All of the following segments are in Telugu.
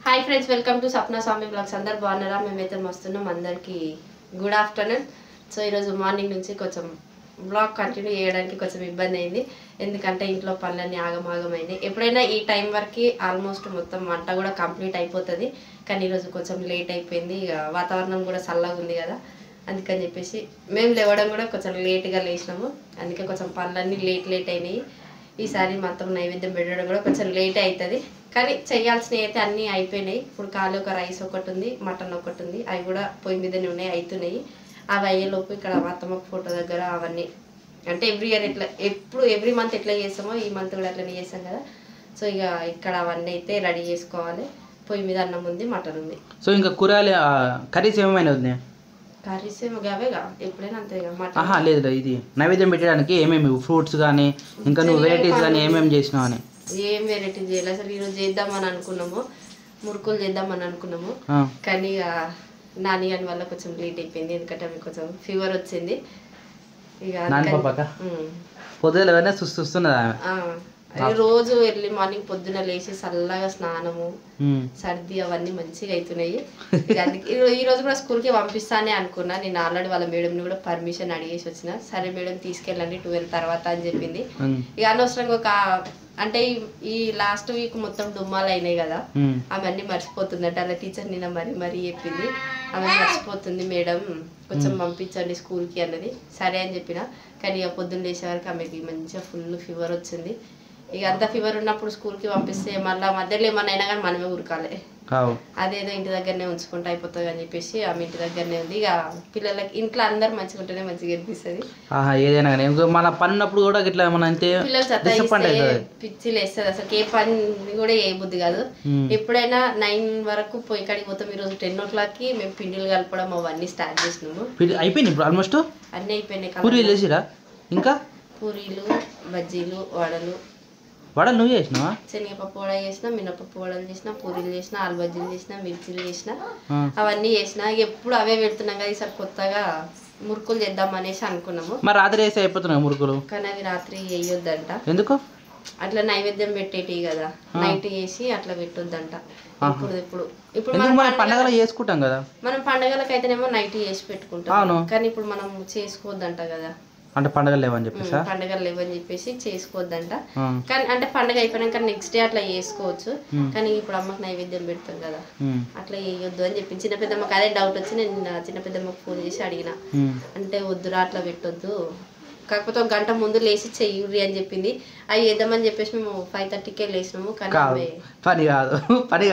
Hi friends, welcome to Sapna Swami blogs. అందరు బాగున్నారా? మేమైతే మస్తున్నాం. అందరికీ గుడ్ ఆఫ్టర్నూన్. సో ఈరోజు మార్నింగ్ నుంచి కొంచెం బ్లాగ్ కంటిన్యూ చేయడానికి కొంచెం ఇబ్బంది అయింది. ఎందుకంటే ఇంట్లో పనులన్నీ ఆగమాగమైంది. ఎప్పుడైనా ఈ టైం వరకు ఆల్మోస్ట్ మొత్తం వంట కూడా కంప్లీట్ అయిపోతుంది. కానీ ఈరోజు కొంచెం లేట్ అయిపోయింది. ఇక వాతావరణం కూడా చల్లగా ఉంది కదా, అందుకని చెప్పేసి మేము లేవడం కూడా కొంచెం లేట్గా లేచినాము. అందుకే కొంచెం పనులన్నీ లేట్ అయినాయి. ఈసారి మొత్తం నైవేద్యం పెట్టడం కూడా కొంచెం లేట్ అవుతుంది. కానీ చేయాల్సినవి అయితే అన్నీ అయిపోయినాయి. ఇప్పుడు ఖాళీ ఒక రైస్ ఒకటి ఉంది, మటన్ ఒకటి ఉంది. అవి కూడా పొయ్యి మీదనే ఉన్నాయి, అవుతున్నాయి. అవి అయ్యేలోపు ఇక్కడ మా అత్తమ్మ ఫోటో దగ్గర అవన్నీ అంటే ఎవ్రీ ఇయర్ ఎవ్రీ మంత్ ఎట్లా చేస్తామో ఈ మంత్ కూడా అట్లనే చేస్తాం కదా. సో ఇక ఇక్కడ అవన్నీ అయితే రెడీ చేసుకోవాలి. పొయ్యి మీద అన్నం ఉంది, మటన్ ఉంది. సో ఇంకా కూరగాయలు కర్రీస్ ఏమైనా ఉంది? కర్రీస్ ఏమో అవేగా, ఎప్పుడైనా అంతే. లేదు ఇది నైవేద్యం పెట్టడానికి ఏమేమి ఫ్రూట్స్ కానీ ఇంకా నువ్వు వెరైటీస్ కానీ ఏమేమి చేసినావు అని? ఏం వెరైటీ చేయాలి అసలు. ఈరోజు చేద్దామని అనుకున్నాము, మురుకులు చేద్దామని అనుకున్నాము. కానీ ఇక నాని గారి వల్ల కొంచెం లేట్ అయిపోయింది. ఎందుకంటే ఆమె కొంచెం ఫీవర్ వచ్చింది. ఇక పొద్దున చూస్తున్నదా? రోజు ఎర్లీ మార్నింగ్ పొద్దున లేచి చల్లగా స్నానము, సర్ది అవన్నీ మంచిగా అవుతున్నాయి. ఈ రోజు కూడా స్కూల్కి పంపిస్తానే అనుకున్నా. నేను ఆల్రెడీ వాళ్ళ మేడంని కూడా పర్మిషన్ అడిగేసి వచ్చిన. సరే మేడం తీసుకెళ్ళండి 12 తర్వాత అని చెప్పింది. ఇక అనవసరంగా ఒక అంటే ఈ లాస్ట్ వీక్ మొత్తం డుమ్మాలు అయినాయి కదా, ఆమె అన్ని మర్చిపోతుందంట. అలా టీచర్ నిన్న మరీ చెప్పింది, ఆమె మర్చిపోతుంది మేడం, కొంచెం పంపించండి స్కూల్కి అన్నది. సరే అని చెప్పిన. కానీ ఇక పొద్దున్న లేచే వరకు ఆమెకి మంచిగా ఫుల్ ఫీవర్ వచ్చింది. ఇక అంత ఫీవర్ ఉన్నప్పుడు స్కూల్కి పంపిస్తే మళ్ళీ మధ్యలో ఏమన్నా అయినా కానీ మనమే ఊరకాలి. అదేదో ఇంటి దగ్గరనే ఉంచుకుంటూ అయిపోతుంది అని చెప్పేసి ఆమె ఇంటి దగ్గరనే ఉంది. ఇక పిల్లలకి ఇంట్లో అందరు మంచిగా ఉంటేనే మంచిగా అనిపిస్తుంది. ఏదైనా కానీ మన పని ఉన్నప్పుడు కూడా ఇట్లా పిల్లలు చదివిస్తే పిచ్చిలు వేస్తుంది. అసలు ఏ పని కూడా ఏ బుద్ధి కాదు. ఎప్పుడైనా 9 వరకు పోయి కాడికి పోతాం. ఈరోజు 10 o'clockకి మేము పిండిలు కలపడం అవన్నీ స్టార్ట్ చేసినాము. అయిపోయింది ఇప్పుడు ఆల్మోస్ట్ అన్నీ అయిపోయినాయి. ఇంకా పూరీలు, బజ్జీలు, వడలు నువ్వు చేసినావా? శనగపప్పు వడ చేసిన, మినపప్పు వడలు చేసిన, పూరీలు చేసిన, ఆలు బజ్జీలు చేసిన, మిర్చీలు చేసిన, అవన్నీ చేసిన. ఎప్పుడు అవే పెడుతున్నాం కదా, ఈసారి కొత్తగా మురుకులు చేద్దాం అనేసి అనుకున్నాము. మరి రాత్రి వేసి అయిపోతున్నాయి మురుకులు. కానీ అవి రాత్రి వేయొద్దంట. ఎందుకు? అట్లా నైవేద్యం పెట్టేటి కదా, నైట్ వేసి అట్లా పెట్టొద్దంట. ఇప్పుడు మనం పండగలు చేసుకుంటాం కదా, మనం పండగలకు అయితేనేమో నైట్ చేసి పెట్టుకుంటాం. కానీ ఇప్పుడు మనం చేసుకోవద్దంట కదా, అంటే పండగలు లేవని చెప్పేసి చేసుకోవద్దంట. కానీ అంటే పండగ అయిపోయినాక నెక్స్ట్ డే అట్లా చేసుకోవచ్చు. కానీ ఇప్పుడు అమ్మకి నైవేద్యం పెడతాం కదా, అట్లా వేయొద్దు అని చెప్పి చిన్న పెద్దమ్మకి అదే డౌట్ వచ్చి నేను చిన్న పెద్దమ్మకి ఫోన్ చేసి అడిగిన. అంటే వద్దురా అట్లా పెట్టొద్దు, కాకపోతే 1 గంట ముందు లేచి చెయ్యుర్రి అని చెప్పింది. అవి వేద్దామని చెప్పేసి మేము 5:30కే లేచినాము. కానీ పని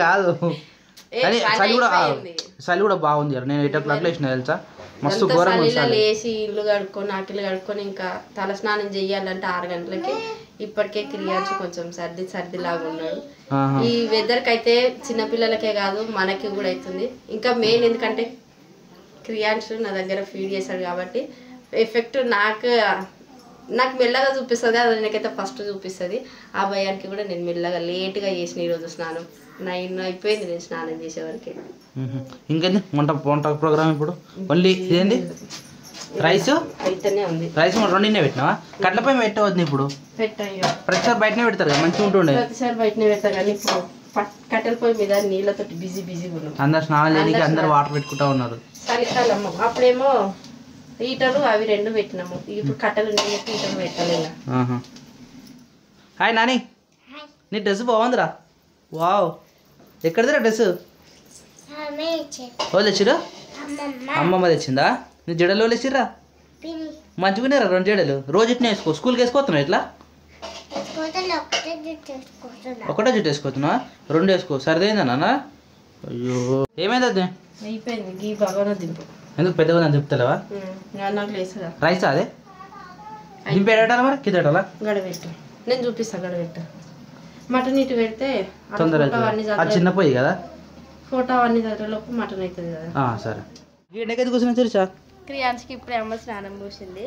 కాదు చలి కూడా బాగుంది. నేను 8 o'clock లేచిన తెలుసా, మస్తు ఘోరంగా లేచి ఇల్లు కడుక్కొని ఆకిలు కడుక్కొని ఇంకా తల స్నానం చెయ్యాలంటే 6 గంటలకి. ఇప్పటికే క్రియాన్స్ కొంచెం సర్దిలాగా ఉన్నాడు. ఈ వెదర్కి అయితే చిన్నపిల్లలకే కాదు మనకి కూడా అవుతుంది. ఇంకా మెయిన్ ఎందుకంటే క్రియాన్స్ నా దగ్గర ఫీడ్ చేశాడు కాబట్టి ఎఫెక్ట్ నాకు మెల్లగా చూపిస్తుంది. అది నాకైతే ఫస్ట్ చూపిస్తుంది. ఆ భయానికి కూడా నేను మెల్లగా లేట్గా చేసిన. ఈరోజు స్నానం 9 అయిపోయింది నేను స్నానం చేసేవరకు. ఇంకేంది వంట ప్రోగ్రామ్? ఇప్పుడు మళ్ళీ ఇదేంటి రైస్ అయితేనే ఉంది. రైస్ 2 పెట్టినావా? కట్లపై పెట్టవద్దు ఇప్పుడు, ప్రతిసారి బయటనే పెడతారు కదా, మంచిగా ఉంటుండే. ప్రతిసారి బయటనే పెడతారు కానీ ఇప్పుడు కట్టెల పొయ్యి మీద నీళ్ళతో బిజీగా ఉన్నాం. అందరు స్నానం చేయడానికి అందరు వాటర్ పెట్టుకుంటా ఉన్నారు. చలికాలం అప్పుడేమో హీటర్లు అవి 2 పెట్టినాము. ఇప్పుడు కట్టెలు హీటర్ పెట్టలేదు. హాయ్ నాని, నీ డ్రెస్ బాగుందిరా. వావ్, ఎక్కడిదిరా డ్రెస్? వాళ్ళు తెచ్చిరా? అమ్మమ్మ తెచ్చిందా? నీ జడలు వాళ్ళు తెచ్చిర్రా? మంచిగున్నారా 2 జడలు? రోజు ఇట్లా వేసుకో, స్కూల్కి వేసుకోతున్నావు ఇట్లా? ఒకటే జుట్టు వేసుకోతున్నావా? 2 వేసుకో, సరిదైందా నాన్న? అయ్యో ఏమైంది? అది అయిపోయింది. బాగా దింపు. ఎందుకు పెద్దగా దింపుతలేవా? రైస్ అదే దింపి ఎడటాలా మరి కింద గడబెట్టు, నేను చూపిస్తాను. గడబెట్టు మటన్ ఇటు పెడితే తొందరగా చిన్న పోయి కదా, ఫోటో అన్ని దగ్గరలోపు మటన్ అవుతుంది కదా. సరే ఎండకైతే కూర్చొని తెలుసా? క్రియాన్స్కి ఇప్పుడే అమ్మ స్నానం కూర్చుంది,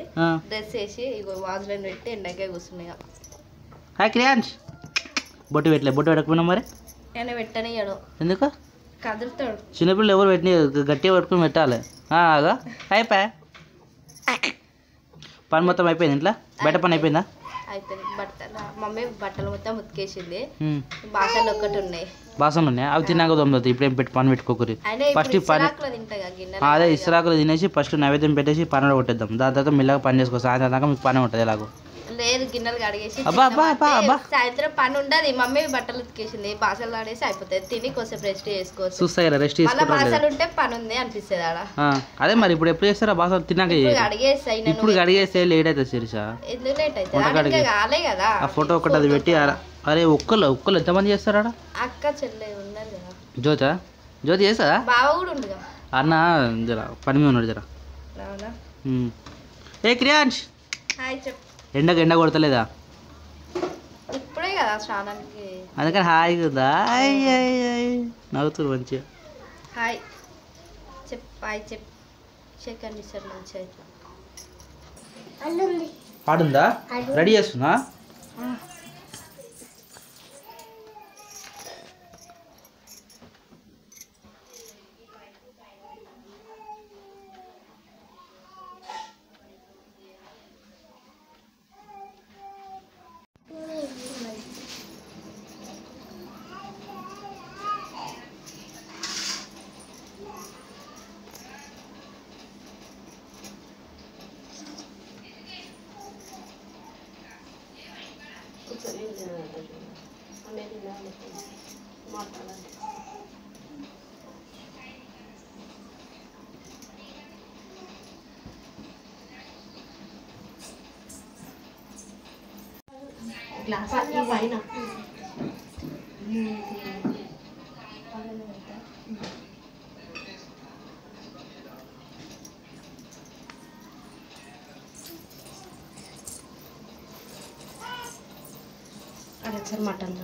డ్రెస్ వేసి ఇగో వాజ్లైన్ పెట్టి ఎండకాయ కూర్చున్నాయి. హాయ్ క్రియాన్స్, బొట్టు పెట్టకపోయినా మరి? నేను పెట్టనియడు. ఎందుకు? కదులుతాడు. చిన్నపిల్లలు ఎవరు పెట్టిన గట్టిగా పట్టుకుని పెట్టాలి. అయిపోయా పని మొత్తం అయిపోయింది. ఇంట్లో బయట పని అయిపోయిందా? అయిపోయింది. మమ్మీ బట్టలు మొత్తం ఉతికేసింది. బాసనలు ఒక్కటి ఉన్నాయి. బాసనలు ఉన్నాయి, అవి తిన్నాక తొమ్మిది. ఇప్పుడేం పెట్టి పని పెట్టుకోకూరి. ఫస్ట్ పని అదే ఇసురాకులు తినేసి ఫస్ట్ నైవేద్యం పెట్టేసి పనులు కొట్టేద్దాం. దాని తర్వాత మెల్లగా పని చేసుకో. సాయంత్రం దాకా మీకు పని ఉంటుంది. ఎలాగో లేదు, గిన్నెలు కడిగేసి సాయంత్రం పని ఉండదు. మమ్మీ బట్టలు ఉతికేసింది, బాసనలు ఆడేసి అయిపోతుంది. తిని కొంచెం రెస్ట్ చేసుకోవచ్చు. చూస్తాయి రెస్ట్ చేసుకోవాలి. బాసనలు ఉంటే పని ఉంది అనిపిస్తుంది ఆడ. అదే మరి ఇప్పుడు ఎప్పుడు చేస్తారా బాసనలు? తిన్నాక ఇప్పుడు కడిగేస్తే లేట్ అవుతుంది శిరీష. ఎందుకు లేట్ అవుతుంది? కాలే కదా. ఆ ఫోటో ఒకటి అది పెట్టి. అరే ఒక్కళ్ళు ఎంతమంది చేస్తారా? అక్క చెల్లె ఉన్నారు కదా. జ్యోతి చేస్తారా? బావ కూడా ఉండగా అన్న జర పని మీద ఉన్నాడు జర. ఏ క్రియాంష్ హాయ్ చెప్పు. ఎండ కొడతలేదా? ఇప్పుడే కదా స్నానానికి. అందుకని హాయ్ కదా నవ్వుతురు మంచిగా. హాయ్ చెప్. హాయ్ చెప్. సెకండ్ ఇస్తారు మంచిగా. పాడుందా? రెడీ చేస్తున్నా. గ్లాస్ పైన అది ఒకసారి మటన్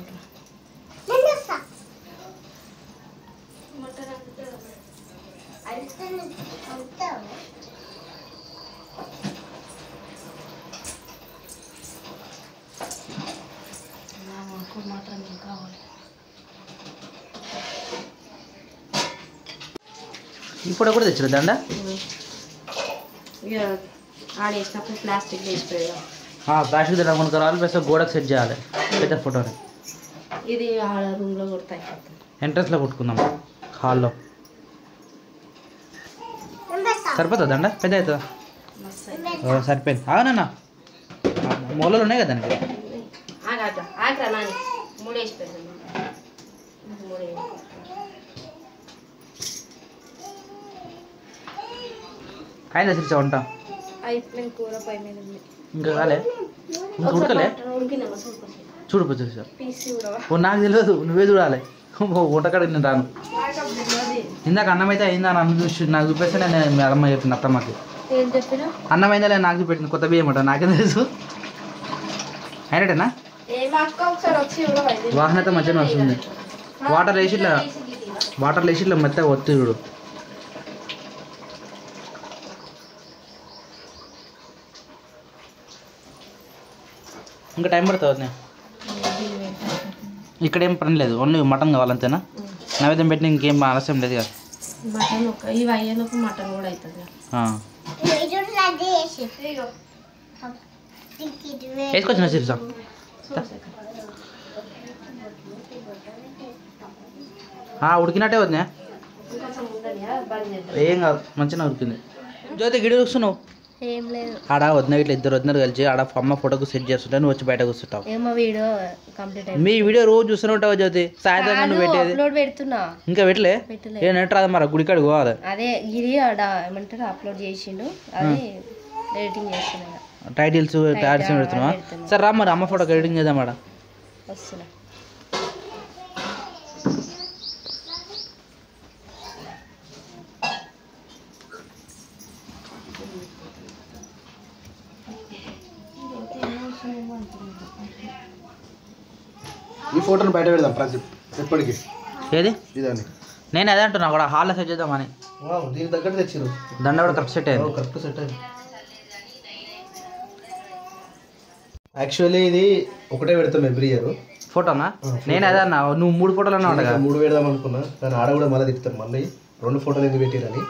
మటన్ కావాలి. ఇప్పుడు కూడా తెచ్చిన దండ ఇక ఆడేసినప్పుడు ప్లాస్టిక్ వేసిపోయాం. ప్లాస్టిక్ దండ కొనుక్కరావాలి. ప్లస్ గోడకు సెట్ చేయాలి పెద్ద ఫోటోని. ఇది ఆడ రూమ్లో కొడతాయి. ఎంట్రన్స్లో కొట్టుకుందాం హాల్లో. సరిపోతుందా దండ? పెద్ద అవుతుందా? సరిపోయింది. అవునన్నా మూలలు ఉన్నాయి కదా దానికి. ఆగ్రా నాని మూడేసిపోయాను. అయిందా శిరీష వంట? అయిపోయింది. కూర పొయ్యి మీద ఉంది. ఇంకా కాలే? ఇంకా ఉడకలే? చూడు శిరీష. నాకు తెలియదు, నువ్వే చూడాలి. వంటకాడికి నేను రాను. ఇందాక అన్నం అయితే అయిందా అని చూసి నాకు చూపిస్తే నేను మీ అమ్మ చెప్పింది అత్తమ్మకి. అన్నం అయిందా లేదు నాకు చూపెట్టింది. కొత్త బియ్యం అంట నాకేం తెలుసు. అయినట్టేనా? వాసన అయితే మంచిగా వస్తుంది. వాటర్ వేసి ఇట్లా మెత్తగా ఒత్తి చూడు. ఇంకా టైం పడుతుంది. ఇక్కడ ఏం పని లేదు, ఓన్లీ మటన్ కావాలంతేనా? నైవేద్యం పెట్టిన ఇంకేం ఆలస్యం లేదు కదా. మటన్ ఇవి అయ్యేలోపు మటన్ కూడా అవుతుంది. వేసుకొచ్చిన శిరీష. ఉడికినట్టే వద్దా? ఏం కాదు, మంచిగా ఉడికింది. జ్యోతి గిడి కూర్చున్నావు? ఏం లేదు. ఆడ వదిన ఇట్లా ఇద్దరు వదినరు కలిసి ఆడ అమ్మ ఫోటోకు సెట్ చేస్తుంటే నువ్వు వచ్చి బయట కూర్చుంటావు. మీ వీడియో రోజు చూస్తూనే ఉంటావు జ్యోతి. సాయంత్రం నువ్వు పెట్టేది ఇంకా పెట్టలే? ఏ నెట్ రాదు మరి గుడికాడికి పోవాలి. అదే గిరి ఏమంటారు అప్లోడ్ చేసిండు, అది ఎడిటింగ్ చేస్తున్నా. టైటిల్స్ పెడుతున్నావా? సరే రా మరి అమ్మ ఫోటోకి ఎడిటింగ్ చేద్దాం. ఆడ వస్తున్నా. ఈ ఫోటోని బయట పెడదాం ఎప్పటికి. ఏది? ఇదని నేను అదే అంటున్నా కూడా హాల్లో సెట్ చేద్దామని. దీనికి తగ్గట్టు తెచ్చారు. దండ కూడా కరెక్ట్ సెట్ అయ్యింది. కరెక్ట్ సెట్ అయింది. యాక్చువల్లీ ఇది ఒకటే పెడతాం ఎవ్రీ ఇయర్. ఫోటోనా? నేను అదే అన్నా, నువ్వు 3 ఫోటోలు అన్నా ఉండగా 3 పెడదాం అనుకున్నా, కానీ ఆడ కూడా మళ్ళీ తిప్పుతారు. మళ్ళీ 2 ఫోటోలు ఎందుకు పెట్టారని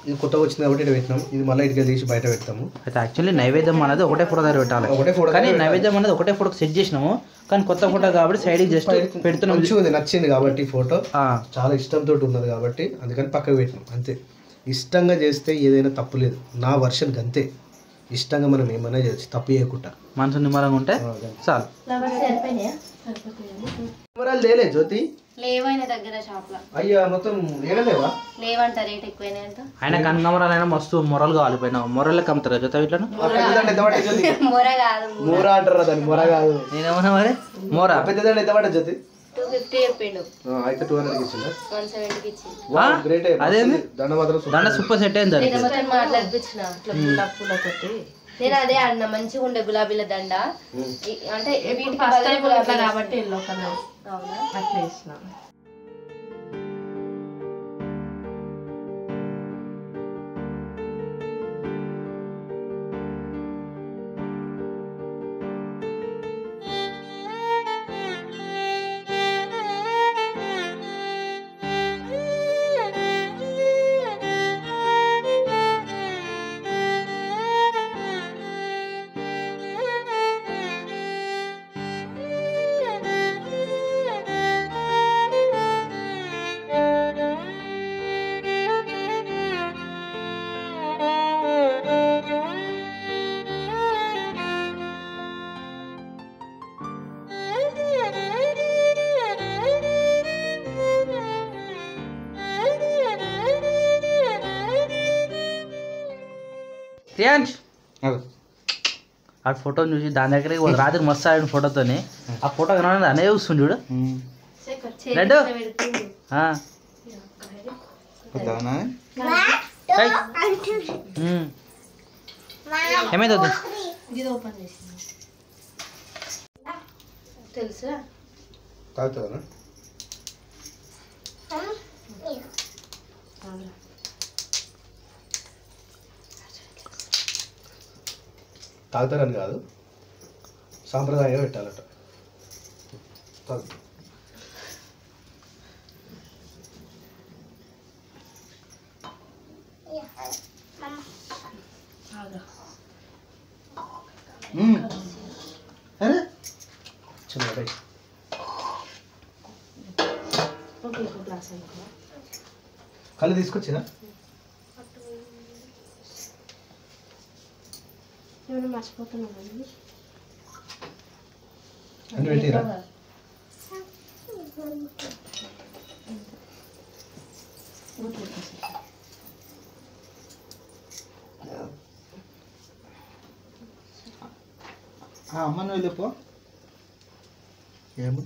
ఇది కొత్తగా వచ్చింది కాబట్టి ఇక్కడ పెట్టినాం. ఇది మళ్ళీ ఇటుక తీసి బయట పెడతాము. అయితే యాక్చువల్లీ నైవేద్యం అనేది ఒకటే ఫోటో దగ్గర పెట్టాలి. ఒకటే ఫోటో కానీ నైవేద్యం అనేది ఒకటే ఫోటోకి సెట్ చేసినాము. కానీ కొత్త ఫోటో కాబట్టి సైడ్కి జస్ట్ పెడుతున్నాం. మంచిగా ఉంది, నచ్చింది కాబట్టి ఫోటో చాలా ఇష్టంతో ఉన్నది కాబట్టి అందుకని పక్కకు పెట్టినాం అంతే. ఇష్టంగా చేస్తే ఏదైనా తప్పు లేదు. నా వర్షన్కి అంతే. ఇష్టంగా మనం ఏమైనా చేయొచ్చు, తప్పు చేయకుండా. మనసు నిమ్మలంగా ఉంటే చాలు. కెమెరాలు లేలే జ్యోతి? లేవైన దగ్గర షాప్ లో. అయ్యా మొత్తం ఏడలేవా? లేవంట, రేట్ ఎక్కువైనా అంట. ఆయన కనకమరాలైనా మస్తు మొరలు కావాలి పోయినా మొరలకి అమ్ముతారా జొత్త వీటిలో? మొర కాదు, మూర అంటారా దాన్ని? మొర కాదు. నేనేమన్నా మరి మోరా పెద్దదండి ఎంత పడ్డ జ్యోతి? 250 చెప్పిండు. అయితే 200కి ఇచ్చిందా? 170కి ఇచ్చిండు. గ్రేట్. అదేంది దండ మాత్రం దండ సూపర్ సెట్ అయింది. మాట్లాడిపించిన పూలతోటి. నేను అదే అన్న, మంచిగా ఉండే గులాబీల దండ. అంటే వీటికి కాబట్టి ఎల్లో కలర్ అట్లా వేసిన. ఆ ఫోటో చూసి దాని దగ్గర రాత్రి మస్తు ఆడిన ఫోటోతోని ఆ ఫోటో కనబడి అనే చూస్తుంది చూడు. లడ్డు ఏమైంది తెలుసా? తాగుతుందా? తాగుతారని కాదు, సాంప్రదాయంగా పెట్టాలట. తాగు. అరే చిన్న కళ్ళు తీసుకొచ్చినా మర్చిపోతున్నాను. అన్ని పెట్టిరా? అమ్మ నువ్వు వెళ్ళిపో. ఏమో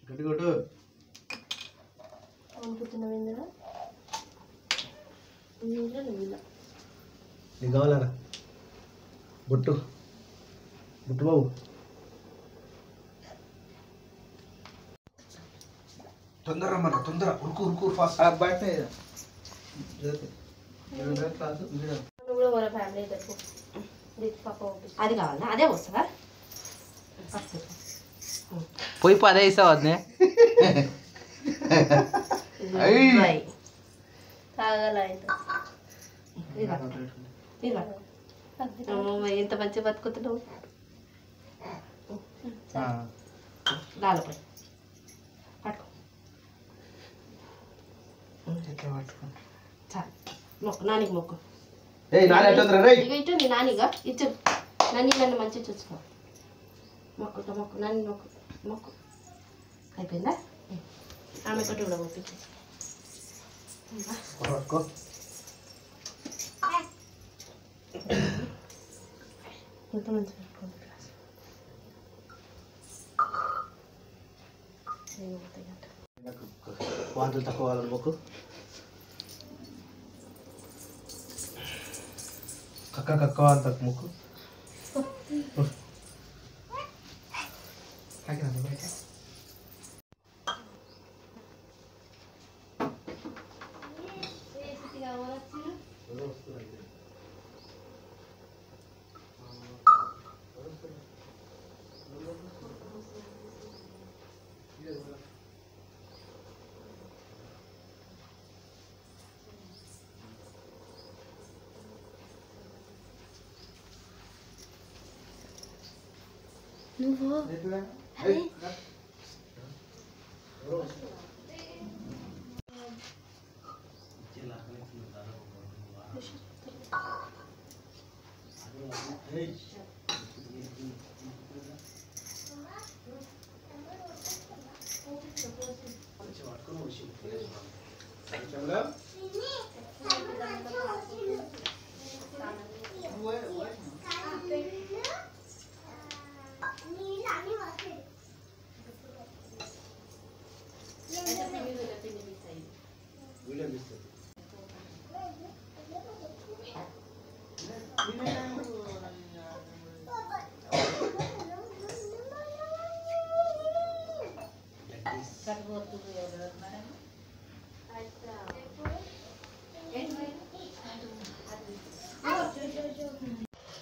గట్టి కొట్టు. నీకు కావాలరా బొట్టు? బొట్టు బాబు తొందర మన తొందర ఉరుకు ఉరుకు ఫాస్ట్. బయట అది కావాలా? అదే వస్తుందా? పోయి అదే ఇస్తావు అదే ఎంత మంచిగా బతుకుతున్నావు. లాలపై పట్టుకో. చాలు మొక్కు, నానికి మొక్కు. ఇటు నీ నానిగా ఇచ్చు. నన్ను మంచిగా చూసుకో. మొక్కు మొక్కు, నన్ను మొక్కు మొక్కు. అయిపోయిందా? ఆమె కొట్టి కూడా పంపించు. ఎంత మంచి పెట్టుకోండి. వాంతులు తక్కువ వాళ్ళని మొక్కు. కక్క అంత మొక్కు. నువ్వు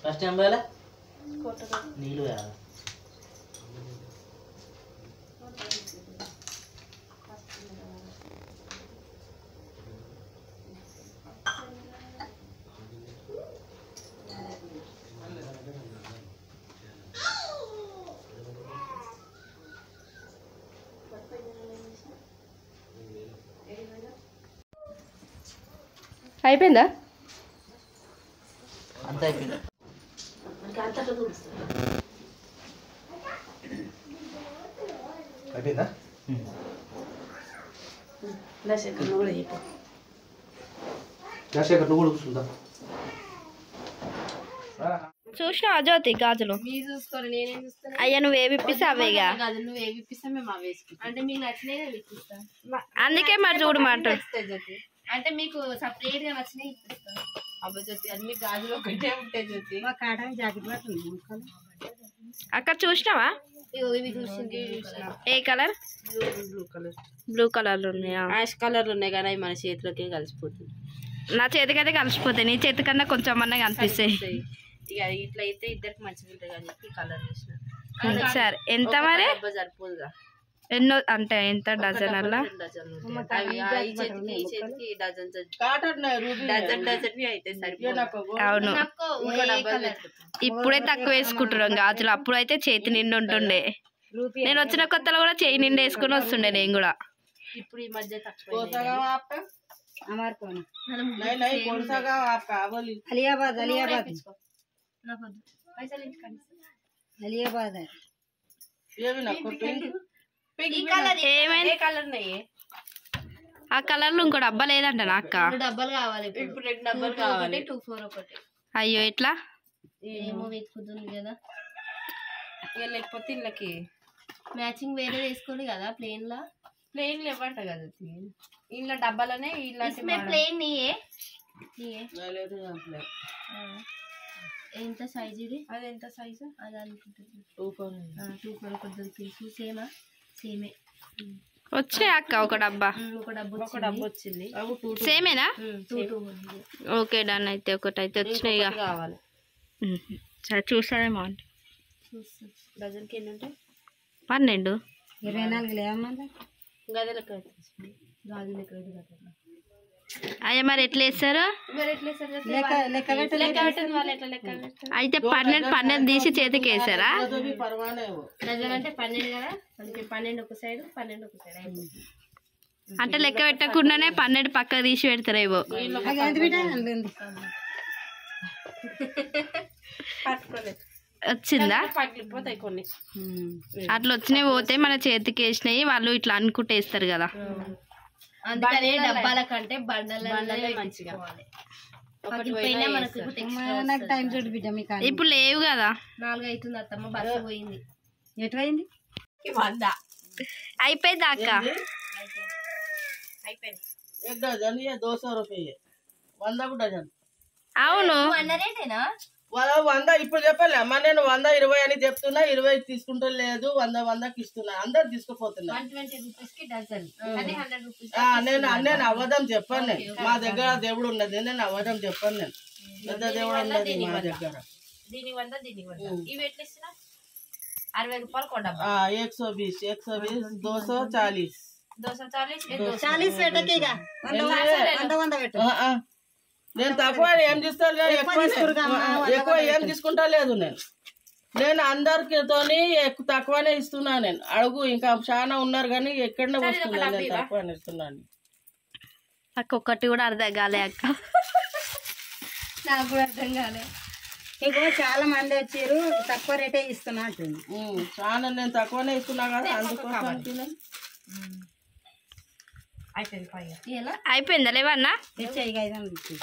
ఫస్ట్ టైం పోయాలా నీళ్ళు వేయాలి అయిపోయిందా? అంత అయిపోయింది. అయిపోయిందా? నువ్వు కూడా కూర్చుందా? చూసినా జ్యోతి గాజులు మీరు చూసుకోరు, నేనేం చూస్తాను. అయ్యా నువ్వు ఏవి ఇప్పిస్తే అవేగా. గాజులు నువ్వు ఏవి ఇప్పిస్తా మేము అవి వేసుకుంటాం. అంటే మీకు నచ్చినవి ఇప్పిస్తాం. అందుకే మరి చూడమంటారు. జ్యోతి అంటే మీకు సపరేట్ గా నచ్చినవి ఇప్పిస్తాం. అబ్బా జ్యోతి అన్ని గాజులు ఒకటే ఉంటాయి జ్యోతి. అక్కడ చూసినావా? ఇవి చూసింది ఏ colour? Blue colour. Blue colour ఉన్నాయా? యాష్ కలర్లు ఉన్నాయి కానీ అవి మన చేతిలోకి కలిసిపోతుంది. నా చేతికైతే కలిసిపోతాయి, నీ చేతి కన్నా కొంచెం అన్నా కనిపిస్తాయి. ఇక ఇట్లా అయితే ఇద్దరికి మంచిగా ఉంటుంది కానీ ఈ కలర్ వేసిన సరే ఎంత మరి? డబ్బా సరిపోదుగా. ఎన్నో అంటే ఎంత డజన్ అలా? డజన్ అయితే సరిపోదు. అవును ఇప్పుడే తక్కువ వేసుకుంటున్నాం గాజులు, అప్పుడు అయితే చేతి నిండి ఉంటుండే. నేను వచ్చిన కొత్తలో కూడా చేయి నిండి వేసుకుని వస్తుండే నేను కూడా. ఇప్పుడు ఈ మధ్య తక్కువ. ఆ కలర్లు ఇంకో డబ్బా లేదంట నా అక్క. డబ్బాలు కావాలి ఇప్పుడు. 2 డబ్బాలు కావాలి. 24 ఒకటి. అయ్యో ఎట్లా? ఏమో వెతుకుతుంది కదా. ఇక లేకపోతే ఇళ్ళకి మ్యాచింగ్ వేరే వేసుకోండి కదా. ప్లేన్ లేవంట కదా ఇంట్లో డబ్బాలనే. ఇలాంటి ప్లేన్ ఎంత సైజ్ ఇది? అది ఎంత సైజు? అది అనుకుంటుంది 24 ఒకటి దొరికింది. సేమే వచ్చాయి అక్క ఒక డబ్బా. ఒక డబ్బా వచ్చింది. సేమేనా? Okay done. అయితే ఒకటి అయితే వచ్చినాయి కావాలి. సరే చూసారేమో అంటే డజన్కి ఎన్ని ఉంటాయి? 12. 24 లేవమ్మా. గదిలకి గాజులకి అయ్యా మరి ఎట్లా వేస్తారు? అయితే 12 తీసి చేతికి వేసారా? డజన్ అంటే 12 కదా. 12 ఒక సైడ్ 12 ఒక సైడ్. అంటే లెక్క పెట్టకుండానే 12 పక్క తీసి పెడతారేవో. వచ్చిందా? పగిలిపోతాయి కొన్ని. అట్లా వచ్చినాయి పోతే మన చేతికి వేసినాయి వాళ్ళు ఇట్లా అనుకుంటే వేస్తారు కదా. అందుకనే డబ్బాల కంటే బండలే మంచిగా. ఇప్పుడు లేవు కదా. 4 అవుతుంది అత్తమ్మ. బస్సు పోయింది. ఎటువైంది? అయిపోయింది అక్క. అవును 100 ఇప్పుడు చెప్పలే అమ్మా. నేను 100 20 అని చెప్తున్నా. 20 తీసుకుంటా లేదు. 100కి ఇస్తున్నా. అందరు తీసుకుపోతున్నా. 120 రూపీస్ కి డజన్. నేను అవ్వడం చెప్పాను. మా దగ్గర దేవుడు ఉన్నది. నేను అవ్వడం చెప్పాను. నేను పెద్ద దేవుడు ఉన్నది మా దగ్గర. దీని 100 దీని 100. ఇవి ఎట్లా ఇస్తున్నా? 60 రూపాయలు కొట్ట. 120 240 నేను తక్కువ ఏం తీస్తాను. ఎక్కువ ఏం తీసుకుంటా లేదు నేను. నేను అందరితోని తక్కువనే ఇస్తున్నాను. నేను అడుగు, ఇంకా చాలా ఉన్నారు కానీ ఎక్కడనే వస్తున్నాను, నేను తక్కువనే ఇస్తున్నాను. అక్క ఒక్కటి కూడా అర్థం కాలే అక్క. నాకు కూడా అర్థం కాలే. ఇంకో చాలా మంది వచ్చారు, తక్కువ రేటే ఇస్తున్నా అంటుంది. చాలా నేను తక్కువనే ఇస్తున్నా కదా, అందుకోసం అయిపోయిందా లేవన్నా? తెచ్చే 500.